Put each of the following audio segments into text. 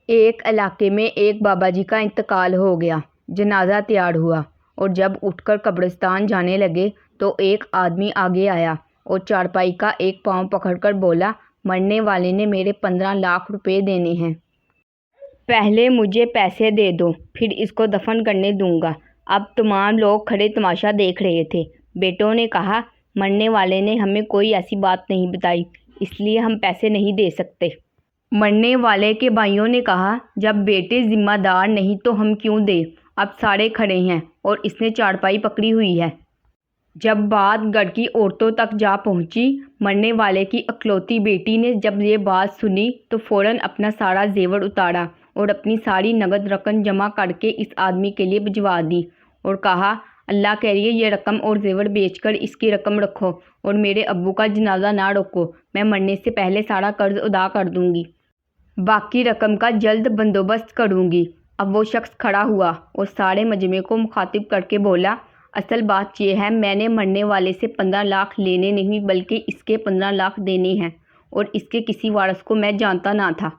ایک علاقے میں ایک بابا جی کا انتقال ہو گیا۔ جنازہ تیار ہوا اور جب اٹھ کر قبرستان جانے لگے تو ایک آدمی آگے آیا اور چارپائی کا ایک پاؤں پکڑ کر بولا، مرنے والے نے میرے 15 لاکھ روپے دینے ہیں۔ پہلے مجھے پیسے دے دو، پھر اس کو دفن کرنے دوں گا۔ اب تمام لوگ کھڑے تماشا دیکھ رہے تھے۔ بیٹوں نے کہا، مرنے والے نے ہمیں کوئی ایسی بات نہیں بتائی، اس لیے ہم پیسے نہیں دے سکتے۔ مرنے والے کے بھائیوں نے کہا، جب بیٹے ذمہ دار نہیں تو ہم کیوں دیں؟ اب سارے کھڑے ہیں اور اس نے چارپائی پکڑی ہوئی ہے۔ جب بات گھر کی عورتوں تک جا پہنچی، مرنے والے کی اکلوتی بیٹی نے جب یہ بات سنی تو فوراً اپنا سارا زیور اتارا اور اپنی ساری نقد رقم جمع کر کے اس آدمی کے لیے بھجوا دی اور کہا، اللہ کے لیے یہ رقم اور زیور بیچ کر اس کی رقم رکھو اور میرے ابو کا جنازہ نہ روکو، میں مرنے سے پہلے سارا قرض ادا کر دوں گی۔ باقی رقم کا جلد بندوبست کروں گی۔ اب وہ شخص کھڑا ہوا اور سارے مجمع کو مخاطب کر کے بولا، اصل بات یہ ہے، میں نے مرنے والے سے 15 لاکھ لینے نہیں بلکہ اس کے 15 لاکھ دینے ہیں اور اس کے کسی وارث کو میں جانتا نہ تھا۔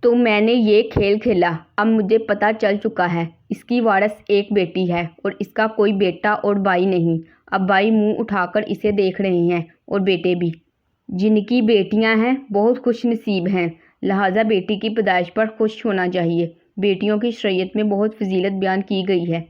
تو میں نے یہ کھیل کھیلا۔ اب مجھے پتہ چل چکا ہے، اس کی وارث ایک بیٹی ہے اور اس کا کوئی بیٹا اور بھائی نہیں۔ اب بھائی منہ اٹھا کر اسے دیکھ رہے ہیں اور بیٹے بھی۔ جن کی بیٹیاں ہیں بہت خوش نصیب ہیں، لہٰذا بیٹی کی پیدائش پر خوش ہونا چاہیے۔ بیٹیوں کی شریعت میں بہت فضیلت بیان کی گئی ہے۔